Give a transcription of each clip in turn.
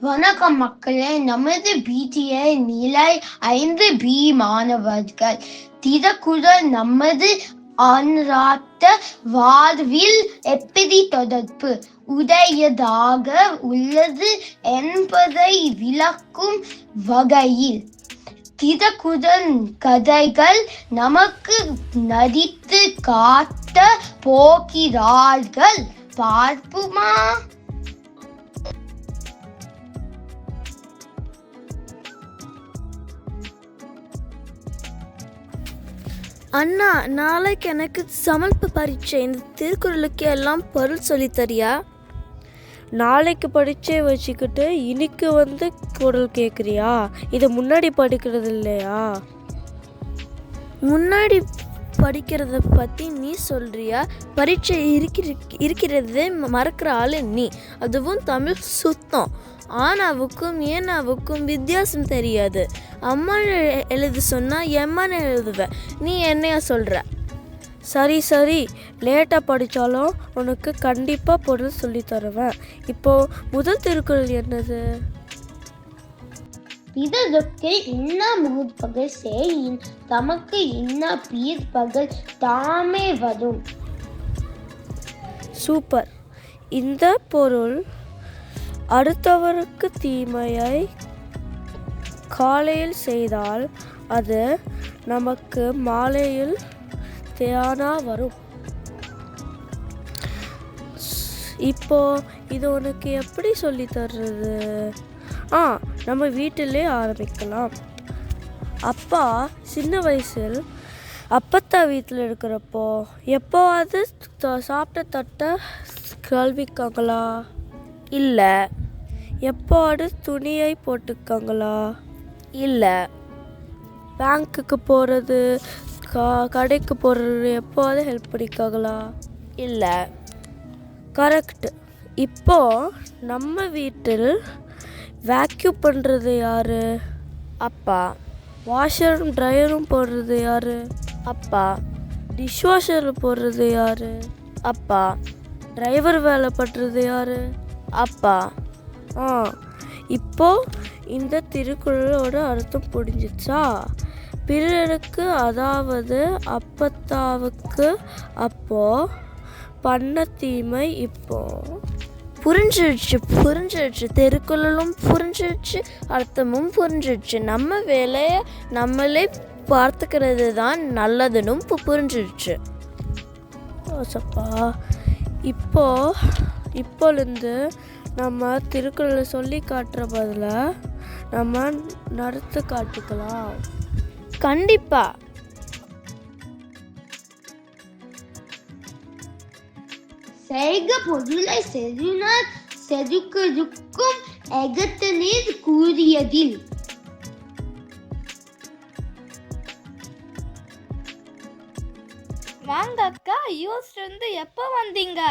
வணக்கம் மக்களே, நமது பிடிஏ நிலை 5B மாணவர்கள். திருக்குறள் நமது அன்றாட வாழ்வில் எப்படி தொடர்பு உடையதாக உள்ளது என்பதை விளக்கும் வகையில் திருக்குறள் கதைகள் நமக்கு நடித்து காட்ட போகிறார்கள். பார்ப்போமா? அண்ணா, நாளைக்கு எனக்கு சமர்ப்ப பரீட்சை. இந்த திருக்குறளுக்கு எல்லாம் பொருள் சொல்லித்தரியா? நாளைக்கு பரீட்சை வச்சுக்கிட்டு இன்னைக்கு குரல் கேட்குறியா? இதை முன்னாடி படிக்கிறது இல்லையா? முன்னாடி படிக்கிறத பற்றி நீ சொல்கிறியா? பரீட்சை இருக்கிறது மறக்கிற ஆள் நீ. அதுவும் தமிழ் சுத்தம். ஆனாவுக்கும் ஏனாவுக்கும் வித்தியாசம் தெரியாது. அம்மா எழுத சொன்னால் எம்மான்னு எழுதுவேன். நீ என்னையா சொல்கிற? சரி, லேட்டாக படித்தாலும் உனக்கு கண்டிப்பாக பொருள் சொல்லித்தருவேன். இப்போது முதல் திருக்குறள் என்னது? பிறருக்கு இன்ன முற்பகல் செய்யின் தமக்கு இன்ன பிற்பகல் தாமே வரும். சூப்பர். இந்த பொருள் அடுத்தவருக்கு தீமையை காலையில் செய்தால் அது நமக்கு மாலையில் தேனா வரும். இப்போ இது உனக்கு எப்படி சொல்லி தர்றது? நம்ம வீட்டிலே ஆரம்பிக்கலாம். அப்பா சின்ன வயசில் அப்பத்தா வீட்டில் இருக்கிறப்போ எப்போவாது சாப்பிட்ட தட்டை கழுவிக்காங்களா? இல்லை. எப்போவாது துணியை போட்டுக்காங்களா? இல்லை. பேங்க்குக்கு போகிறது, கடைக்கு போகிறது எப்போவாது ஹெல்ப் பண்ணிக்காங்களா? இல்லை. கரெக்ட். இப்போது நம்ம வீட்டில் வேக்யூம் பண்ணுறது யார்? அப்பா. வாஷரும் ட்ரையரும் போடுறது யார்? அப்பா. டிஷ்வாஷரில் போடுறது யார்? அப்பா. டிரைவர் வேலை பண்ணுறது யார்? அப்பா. இப்போ இந்த திருக்குறளோட அர்த்தம் புரிஞ்சிச்சா? பிறருக்கு, அதாவது அப்பத்தாவுக்கு அப்போ பண்ண தீமை இப்போ புரிஞ்சிடுச்சு. திருக்குறளும் புரிஞ்சிடுச்சு, அர்த்தமும் புரிஞ்சிடுச்சு. நம்ம வேலையை நம்மளே பார்த்துக்கிறது தான் நல்லதுன்னு புரிஞ்சிடுச்சு. சப்பா, இப்போலேருந்து நம்ம திருக்குறளை சொல்லி காட்டுற பதிலாக நம்ம நடத்து காட்டிக்கலாம். கண்டிப்பா. செய்க பொருளை செறினார் செதுக்கருக்கும் எகத்தனீர் கூறியதில். வாங்க அக்கா, யூஎஸ்ல இருந்து எப்போ வந்தீங்க?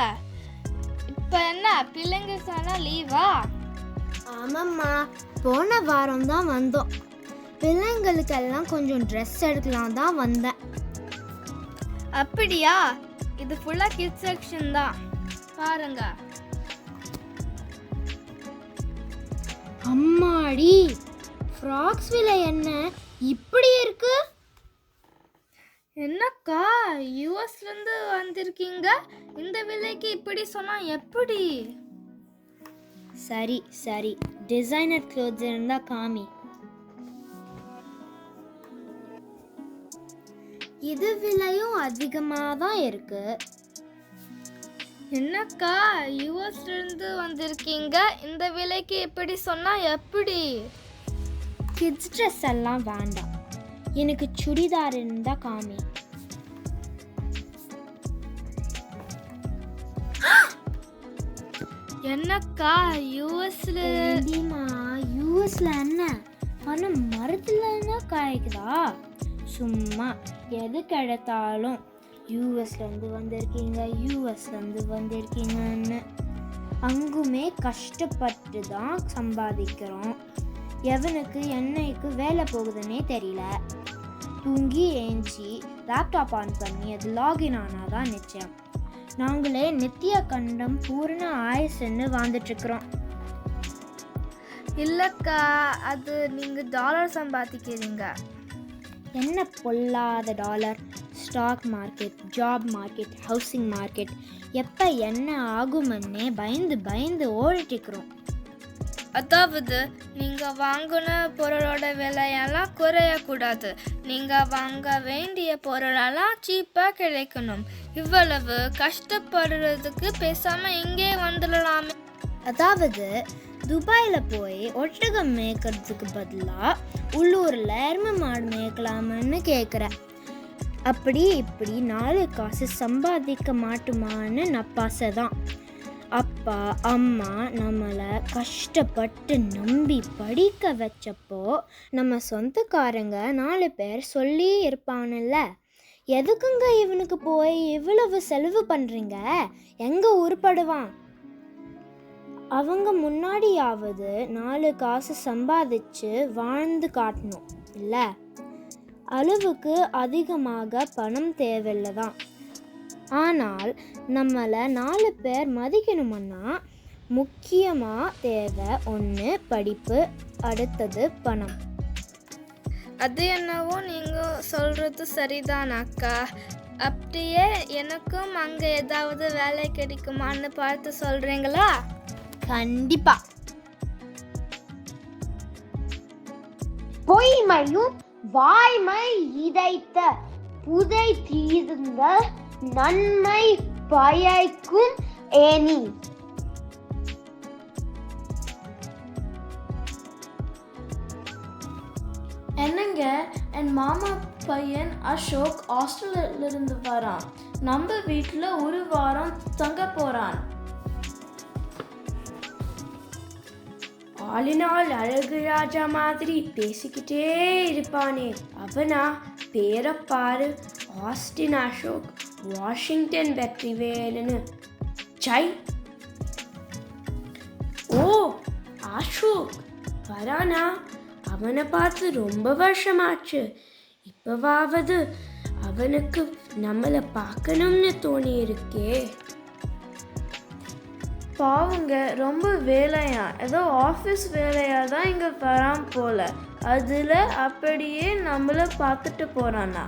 இப்போ என்ன பிள்ளைங்க சொன்னா லீவா? ஆமாம்மா, போன வாரம் தான் வந்தோம். பிள்ளைங்களுக்கெல்லாம் கொஞ்சம் ட்ரெஸ் எடுக்கலாம் தான் வந்தேன். அப்படியா? இது ஃபுல்லா கிட்ஸ் செக்ஷன் தான் பாருங்க. அம்மாடி, ஃப்ராக்ஸ் விலை என்ன இப்படி இருக்கு? என்னக்கா, யூஎஸ்ல இருந்து வந்திருக்கீங்க, இந்த விலைக்கு இப்படி சொன்னா எப்படி? சரி, டிசைனர் க்ளோத்ஸ் இருந்தா காமி. இது விலையும் அதிகமாக தான் இருக்கு. என்னக்கா, யூஎஸ்ல இருந்து வந்திருக்கீங்க, இந்த விலைக்கு இப்படி சொன்னா எப்படி? கிட்ஸ் ட்ரெஸ் எல்லாம் வேண்டாம், எனக்கு சுடிதார் இருந்தா காமி. என்னக்கா, யூஎஸ்ல என்ன பணம் மரத்துல காய்க்குதா? சும்மா எது கிடைத்தாலும் யூஎஸ்லேருந்து வந்திருக்கீங்கன்னு. அங்குமே கஷ்டப்பட்டு தான் சம்பாதிக்கிறோம். எவனுக்கு என்னைக்கு வேலை போகுதுன்னே தெரியல. தூங்கி ஏஞ்சி லேப்டாப் ஆன் பண்ணி அது லாகின் ஆனாதான் நிச்சயம். நாங்களே நித்திய கண்டம் பூர்ண ஆயுசுன்னு வாழ்ந்துட்டுருக்குறோம். இல்லைக்கா, அது நீங்கள் டாலர் சம்பாதிக்கிறீங்க. என்ன பொல்லாத dollar, stock market, job market, housing market, எப்போ என்ன ஆகுமென்னே பயந்து பயந்து ஓடிட்டுருக்குறோம். அதாவது நீங்கள் வாங்கின பொருளோட விலையெல்லாம் குறையக்கூடாது. நீங்கள் வாங்க வேண்டிய பொருளெல்லாம் சீப்பாக கிடைக்கணும். இவ்வளவு கஷ்டப்படுறதுக்கு பேசாமல் இங்கே வந்துடலாமே. அதாவது துபாயில் போய் ஒட்டகம் மேய்க்கிறதுக்கு பதிலாக உள்ளூரில் எருமை மாடு மேய்க்கலாமான்னு கேட்குறேன். அப்படி இப்படி 4 காசு சம்பாதிக்க மாட்டுமான்னு நப்பாசை தான். அப்பா அம்மா நம்மளை கஷ்டப்பட்டு நம்பி படிக்க வச்சப்போ நம்ம சொந்தக்காரங்க 4 பேர் சொல்லி இருப்பானுல்ல, எதுக்குங்க இவனுக்கு போய் இவ்வளவு செலவு பண்ணுறீங்க, எங்கே உருப்படுவான், அவங்க முன்னாடியாவது 4 காசு சம்பாதிச்சு வாழ்ந்து காட்டணும் இல்லை? அளவுக்கு அதிகமாக பணம் தேவையில்லை தான். ஆனால் நம்மளை 4 பேர் மதிக்கணும்னா முக்கியமாக தேவை 1 படிப்பு, அடுத்தது பணம். அது என்னவோ நீங்கள் சொல்கிறது சரிதான் அக்கா. அப்படியே எனக்கும் அங்கே ஏதாவது வேலை கிடைக்குமான்னு பார்த்து சொல்கிறீங்களா? கண்டிப்பாக. பொய்மையும் வாய்மை இதைத்த புதை தீர்ந்த நன்மை பயக்கும் ஏனி. என்னங்க, என் மாமா பையன் அசோக் ஹாஸ்டலிருந்து வரான். நம்ம வீட்டில் 1 வாரம் தங்க போகிறான். ஆளினால் அழகு ராஜா மாதிரி பேசிக்கிட்டே இருப்பானே அவனா? பேரப்பாரு, ஆஸ்டின் அசோக், வாஷிங்டன் வெற்றிவேலுன்னு. சை! ஓ, அசோக் வரானா? அவனை பார்த்து ரொம்ப வருஷமாச்சு. இப்போவாவது அவனுக்கு நம்மளை பார்க்கணும்னு தோணி இருக்கே. பாவங்க, ரொம்ப வேலையா, ஏதோ ஆஃபீஸ் வேலையாக தான் இங்கே வரான் போல. அதில் அப்படியே நம்மளை பார்த்துட்டு போகிறானா?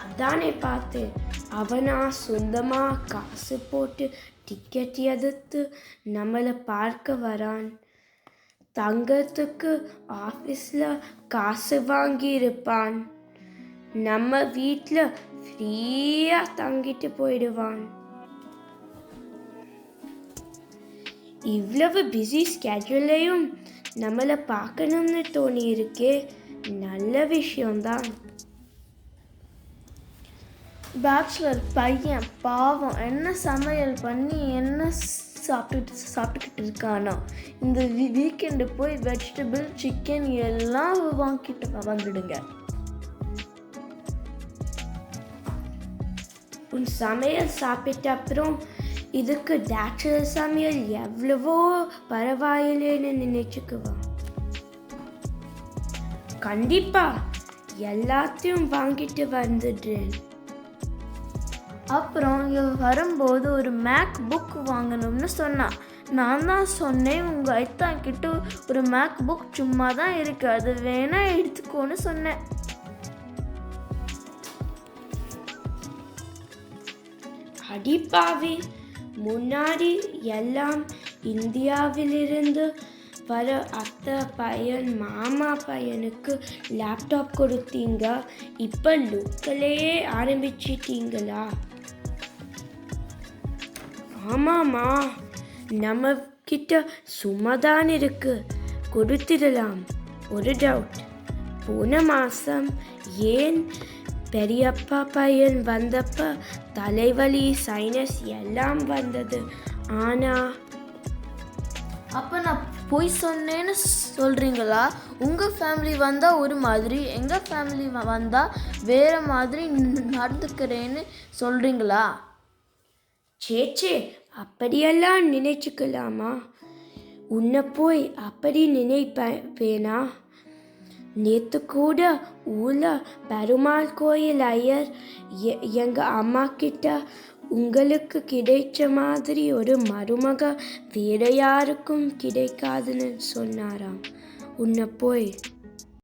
அதானே பார்த்தேன். அவனா சொந்தமாக காசு போட்டு டிக்கெட் எடுத்து நம்மளை பார்க்க வரான். தங்கத்துக்கு ஆஃபீஸில் காசு வாங்கி இருப்பான். நம்ம வீட்டில் ஃப்ரீயாக தங்கிட்டு போயிடுவான். இவ்வளவு பிஸி ஸ்கெட்யூலையும் நம்மளை பார்க்கணும்னு தோணி இருக்கே, நல்ல விஷயம்தான். பேச்சுலர் பையன் பாவம் என்ன சமையல் பண்ணி என்ன சாப்பிட்டுக்கிட்டு இருக்கானோ. இந்த வீக்கெண்டு போய் வெஜிடபிள், சிக்கன் எல்லாம் வாங்கிட்டு வந்துடுங்க. உன் சமையல் சாப்பிட்ட அப்புறம் இதுக்கு பேச்சுலர் சமையல் எவ்வளவோ பரவாயில்லைன்னு நினைச்சுக்குவான். கண்டிப்பா எல்லாத்தையும் வாங்கிட்டு வந்துடுறேன். அப்புறம் வரும்போது ஒரு மேக் புக் வாங்கணும்னு சொன்னான். நான் தான் சொன்னேன், உங்கள் ஐத்தாக்கிட்ட ஒரு மேக் புக் சும்மா தான் இருக்கு, அது வேணா எடுத்துக்கோன்னு சொன்னேன். அடிப்பாவி, முன்னாடி எல்லாம் இந்தியாவிலிருந்து வர அத்தை பையன் மாமா பையனுக்கு லேப்டாப் கொடுத்தீங்க, இப்போ லோக்கலையே ஆரம்பிச்சிட்டீங்களா? ஆமாம்மா, நம்ம கிட்ட சும்மாதான் இருக்கு, கொடுத்துடலாம். ஒரு டவுட், போன மாதம் ஏன் பெரியப்பா பையன் வந்தப்ப தலைவலி, சைனஸ் எல்லாம் வந்தது, ஆனால் அப்போ நான் போய் சொன்னேன்னு சொல்கிறீங்களா? உங்கள் ஃபேமிலி வந்தால் ஒரு மாதிரி, எங்கள் ஃபேமிலி வந்தால் வேறு மாதிரி நடந்துக்கிறேன்னு சொல்கிறீங்களா? சேச்சே, அப்படியெல்லாம் நினைச்சுக்கலாமா? உன்னை போய் அப்படி நினைப்பேனா? நேற்று கூட ஊரில் பெருமாள் கோயில் ஐயர் எங்கள் அம்மா கிட்ட உங்களுக்கு கிடைச்ச மாதிரி ஒரு மருமக வேற யாருக்கும் கிடைக்காதுன்னு சொன்னாராம். உன்னை போய்